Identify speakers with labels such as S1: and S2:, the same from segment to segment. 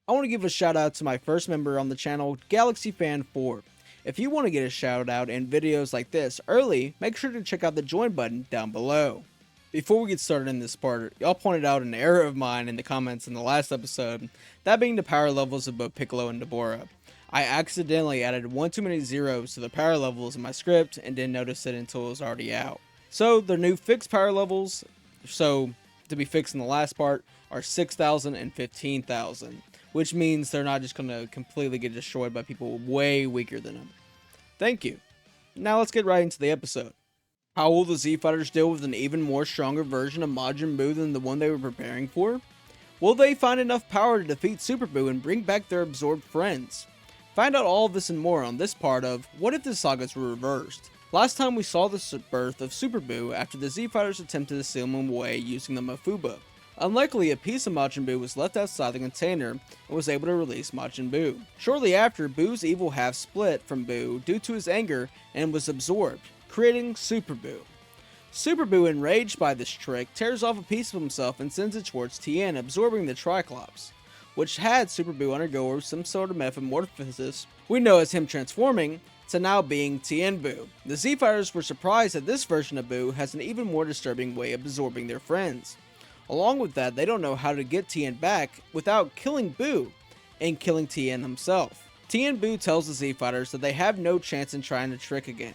S1: I want to give a shout out to my first member on the channel, GalaxyFan4. If you want to get a shout out in videos like this early, make sure to check out the join button down below. Before we get started in this part, y'all pointed out an error of mine in the comments in the last episode, that being the power levels of both Piccolo and Deborah. I accidentally added one too many zeros to the power levels in my script and didn't notice it until it was already out. So the new fixed power levels, to be fixed in the last part, are 6,000 and 15,000. Which means they're not just going to completely get destroyed by people way weaker than them. Thank you. Now let's get right into the episode. How will the Z Fighters deal with an even more stronger version of Majin Buu than the one they were preparing for? Will they find enough power to defeat Super Buu and bring back their absorbed friends? Find out all of this and more on this part of What If the Sagas Were Reversed? Last time we saw the birth of Super Buu after the Z Fighters attempted to seal him away using the Mafuba. Unluckily, a piece of Majin Buu was left outside the container and was able to release Majin Buu. Shortly after, Buu's evil half split from Buu due to his anger and was absorbed, creating Super Buu. Super Buu, enraged by this trick, tears off a piece of himself and sends it towards Tien, absorbing the Triclops, which had Super Buu undergo some sort of metamorphosis we know as him transforming to now being Tien Buu. The Z Fighters were surprised that this version of Buu has an even more disturbing way of absorbing their friends. Along with that, they don't know how to get Tien back without killing Buu and killing Tien himself. Tien Buu tells the Z Fighters that they have no chance in trying the trick again.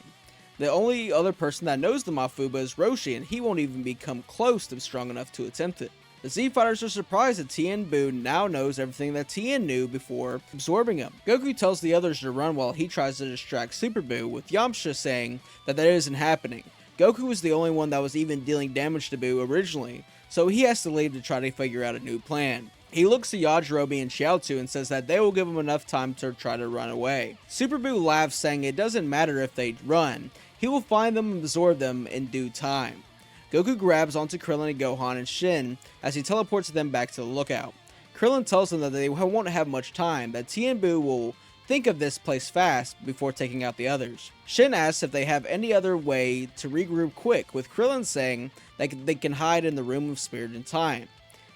S1: The only other person that knows the Mafuba is Roshi, and he won't even become close to strong enough to attempt it. The Z Fighters are surprised that Tien Buu now knows everything that Tien knew before absorbing him. Goku tells the others to run while he tries to distract Super Buu, with Yamcha saying that isn't happening. Goku was the only one that was even dealing damage to Buu originally, so he has to leave to try to figure out a new plan. He looks to Yajirobe and Chiaotzu and says that they will give him enough time to try to run away. Super Buu laughs, saying it doesn't matter if they run, he will find them and absorb them in due time. Goku grabs onto Krillin and Gohan and Shin as he teleports them back to the lookout. Krillin tells them that they won't have much time, that Tien Buu will think of this place fast before taking out the others. Shin asks if they have any other way to regroup quick, with Krillin saying that they can hide in the Room of Spirit and Time.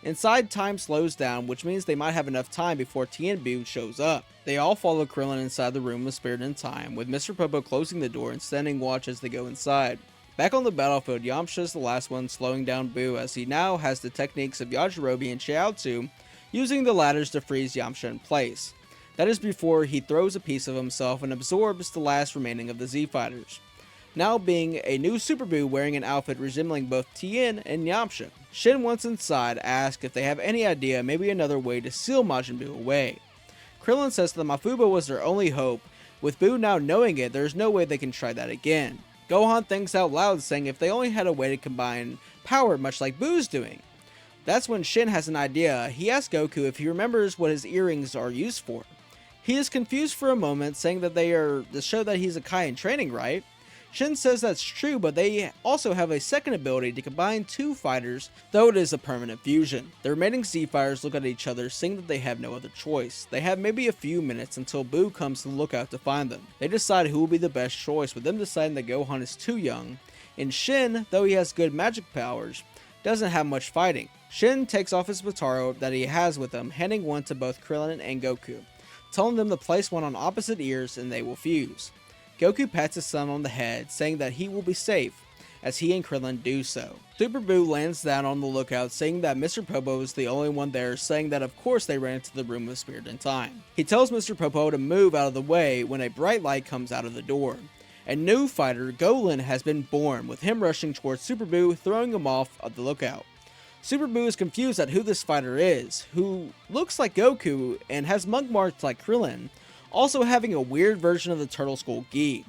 S1: Inside, time slows down, which means they might have enough time before Tien Buu shows up. They all follow Krillin inside the Room of Spirit and Time, with Mr. Popo closing the door and standing watch as they go inside. Back on the battlefield, Yamcha is the last one slowing down Buu, as he now has the techniques of Yajirobe and Chiaotzu, using the ladders to freeze Yamcha in place. That is before he throws a piece of himself and absorbs the last remaining of the Z Fighters, now being a new Super Buu wearing an outfit resembling both Tien and Yamcha. Shin, once inside, asks if they have any idea maybe another way to seal Majin Buu away. Krillin says that Mafuba was their only hope. With Buu now knowing it, there's no way they can try that again. Gohan thinks out loud, saying if they only had a way to combine power much like Buu's doing. That's when Shin has an idea. He asks Goku if he remembers what his earrings are used for. He is confused for a moment, saying that they are to show that he's a Kai in training, right? Shin says that's true, but they also have a second ability to combine two fighters, though it is a permanent fusion. The remaining Z Fighters look at each other, saying that they have no other choice. They have maybe a few minutes until Buu comes to the lookout to find them. They decide who will be the best choice, with them deciding that Gohan is too young, and Shin, though he has good magic powers, doesn't have much fighting. Shin takes off his Bataro that he has with him, handing one to both Krillin and Goku, telling them to place one on opposite ears and they will fuse. Goku pats his son on the head, saying that he will be safe, as he and Krillin do so. Super Buu lands down on the lookout, saying that Mr. Popo is the only one there, saying that of course they ran into the Room of Spirit and Time. He tells Mr. Popo to move out of the way when a bright light comes out of the door. A new fighter, Golin, has been born, with him rushing towards Super Buu, throwing him off of the lookout. Super Buu is confused at who this fighter is, who looks like Goku and has monk marks like Krillin, also having a weird version of the Turtle Skull gi.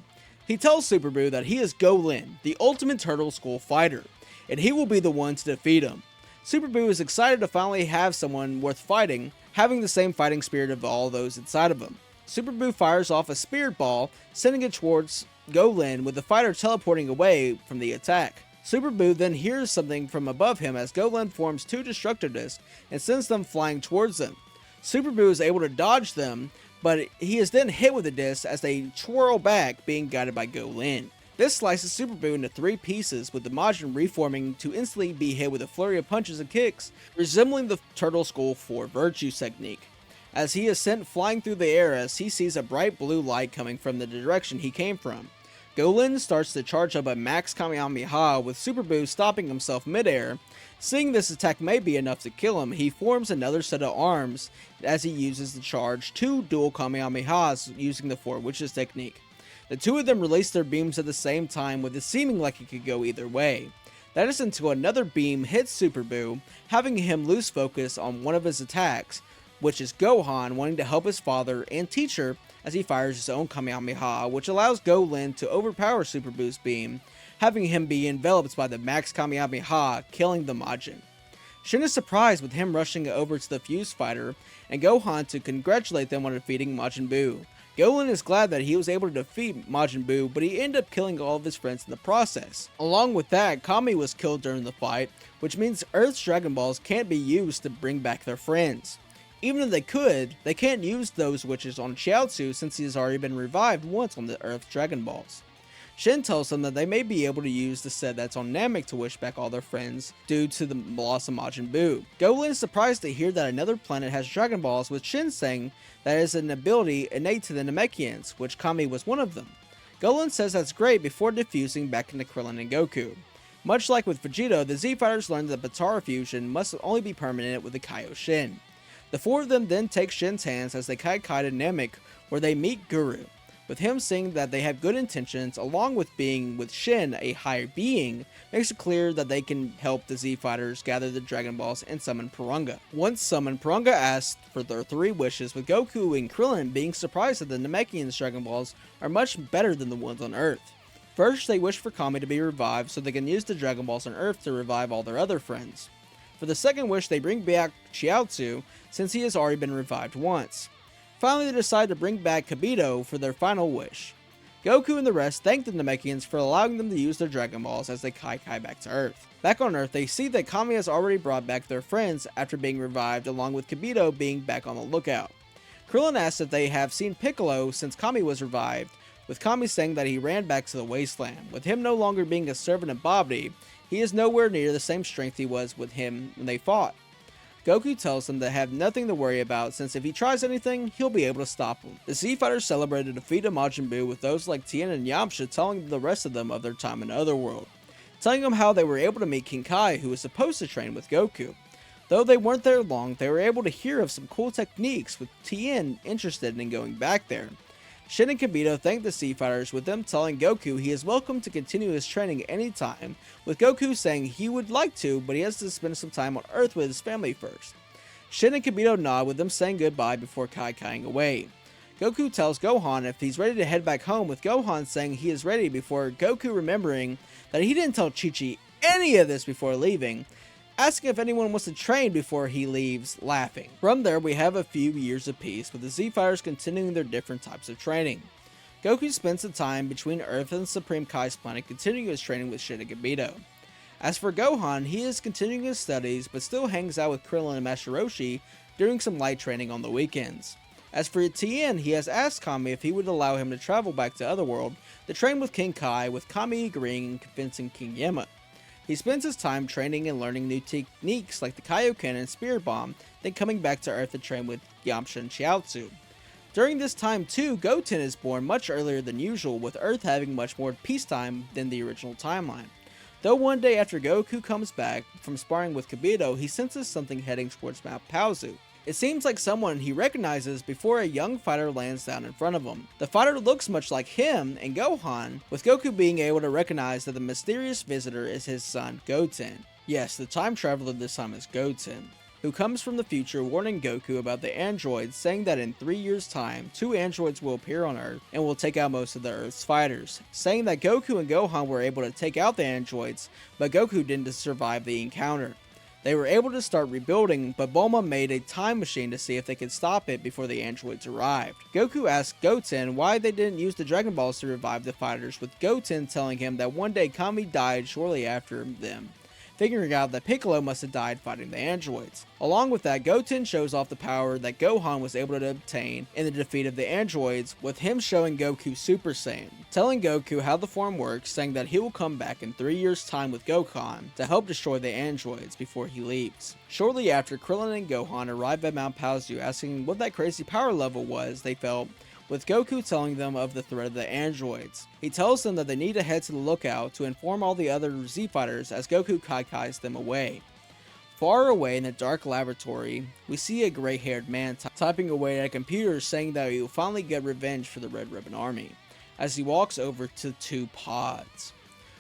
S1: He tells Super Buu that he is Golin, the ultimate Turtle Skull fighter, and he will be the one to defeat him. Super Buu is excited to finally have someone worth fighting, having the same fighting spirit of all those inside of him. Super Buu fires off a spirit ball, sending it towards Golin, with the fighter teleporting away from the attack. Super Buu then hears something from above him as Golin forms two destructor discs and sends them flying towards them. Super Buu is able to dodge them, but he is then hit with the discs as they twirl back, being guided by Golin. This slices Super Buu into 3 pieces, with the Majin reforming to instantly be hit with a flurry of punches and kicks, resembling the Turtle Skull 4 Virtues technique. as he is sent flying through the air as he sees a bright blue light coming from the direction he came from. Golan starts to charge up a max Kamehameha with Super Buu stopping himself midair. Seeing this attack may be enough to kill him, he forms another set of arms as he uses the charge 2 dual Kamehamehas using the 4 Witches technique. The two of them release their beams at the same time, with it seeming like it could go either way. That is until another beam hits Super Buu, having him lose focus on one of his attacks, which is Gohan wanting to help his father and teacher as he fires his own Kamehameha, which allows Golan to overpower Super Buu's beam, having him be enveloped by the max Kamehameha, killing the Majin. Shin is surprised with him rushing over to the Fuse Fighter, and Gohan to congratulate them on defeating Majin Buu. Golan is glad that he was able to defeat Majin Buu, but he ended up killing all of his friends in the process. Along with that, Kami was killed during the fight, which means Earth's Dragon Balls can't be used to bring back their friends. Even if they could, they can't use those witches on Chiaotzu since he has already been revived once on the Earth Dragon Balls. Shin tells them that they may be able to use the set that's on Namek to wish back all their friends due to the loss of Majin Buu. Golan is surprised to hear that another planet has Dragon Balls, with Shin saying that it is an ability innate to the Namekians, which Kami was one of them. Golan says that's great before diffusing back into Krillin and Goku. Much like with Vegeta, the Z-Fighters learned that Batara fusion must only be permanent with the Kaioshin. The four of them then take Shin's hands as they Kai to Namek, where they meet Guru, with him saying that they have good intentions, along with being with Shin a higher being, makes it clear that they can help the Z-Fighters gather the Dragon Balls and summon Purunga. Once summoned, Purunga asks for their 3 wishes, with Goku and Krillin being surprised that the Namekians' Dragon Balls are much better than the ones on Earth. First, they wish for Kami to be revived so they can use the Dragon Balls on Earth to revive all their other friends. For the second wish, they bring back Chiaotzu, since he has already been revived once. Finally, they decide to bring back Kibito for their final wish. Goku and the rest thank the Namekians for allowing them to use their Dragon Balls as they Kai back to Earth. Back on Earth, they see that Kami has already brought back their friends after being revived, along with Kibito being back on the lookout. Krillin asks if they have seen Piccolo since Kami was revived, with Kami saying that he ran back to the wasteland. With him no longer being a servant of Babidi, he is nowhere near the same strength he was with him when they fought. Goku tells them they have nothing to worry about, since if he tries anything, he'll be able to stop him. The Z-Fighters celebrate the defeat of Majin Buu, with those like Tien and Yamcha telling the rest of them of their time in the Otherworld, telling them how they were able to meet King Kai, who was supposed to train with Goku. Though they weren't there long, they were able to hear of some cool techniques, with Tien interested in going back there. Shin and Kibito thank the Z-Fighters, with them telling Goku he is welcome to continue his training anytime, with Goku saying he would like to, but he has to spend some time on Earth with his family first. Shin and Kibito nod, with them saying goodbye before Kaiing away. Goku tells Gohan if he's ready to head back home, with Gohan saying he is ready before Goku remembering that he didn't tell Chi-Chi any of this before leaving, asking if anyone wants to train before he leaves, laughing. From there, we have a few years of peace, with the Z-Fighters continuing their different types of training. Goku spends the time between Earth and Supreme Kai's planet continuing his training with Shin and Kibito. As for Gohan, he is continuing his studies, but still hangs out with Krillin and Master Roshi, doing some light training on the weekends. As for Tien, he has asked Kami if he would allow him to travel back to Otherworld to train with King Kai, with Kami agreeing and convincing King Yama. He spends his time training and learning new techniques like the Kaioken and Spirit Bomb, then coming back to Earth to train with Yamcha and Chiaotzu. During this time too, Goten is born much earlier than usual, with Earth having much more peacetime than the original timeline. Though one day after Goku comes back from sparring with Kibito, he senses something heading towards Mount Paozu. It seems like someone he recognizes before a young fighter lands down in front of him. The fighter looks much like him and Gohan, with Goku being able to recognize that the mysterious visitor is his son, Goten. Yes, the time traveler this time is Goten, who comes from the future warning Goku about the androids, saying that in 3 years' time, 2 androids will appear on Earth and will take out most of the Earth's fighters, saying that Goku and Gohan were able to take out the androids, but Goku didn't survive the encounter. They were able to start rebuilding, but Bulma made a time machine to see if they could stop it before the androids arrived. Goku asked Goten why they didn't use the Dragon Balls to revive the fighters, with Goten telling him that one day Kami died shortly after them, figuring out that Piccolo must have died fighting the androids. Along with that, Goten shows off the power that Gohan was able to obtain in the defeat of the androids, with him showing Goku Super Saiyan, telling Goku how the form works, saying that he will come back in 3 years' time with Gohan to help destroy the androids before he leaves. Shortly after, Krillin and Gohan arrive at Mount Paozu asking what that crazy power level was they felt, with Goku telling them of the threat of the androids. He tells them that they need to head to the lookout to inform all the other Z fighters as Goku Kaikais them away. Far away in a dark laboratory, we see a gray-haired man typing away at a computer, saying that he will finally get revenge for the Red Ribbon Army, as he walks over to 2 pods.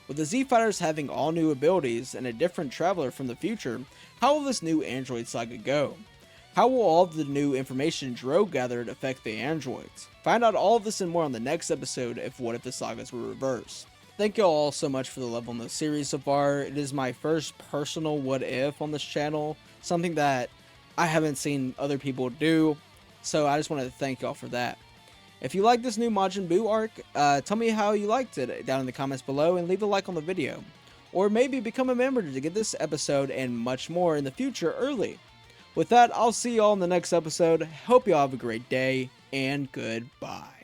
S1: With the Z fighters having all new abilities and a different traveler from the future, how will this new android saga go? How will all of the new information Dro gathered affect the androids? Find out all of this and more on the next episode of What If the Sagas Were Reversed. Thank you all so much for the love on this series so far. It is my first personal what if on this channel, something that I haven't seen other people do, so I just want to thank y'all for that. If you like this new Majin Buu arc, tell me how you liked it down in the comments below and leave a like on the video. Or maybe become a member to get this episode and much more in the future early. With that, I'll see y'all in the next episode. Hope y'all have a great day, and goodbye.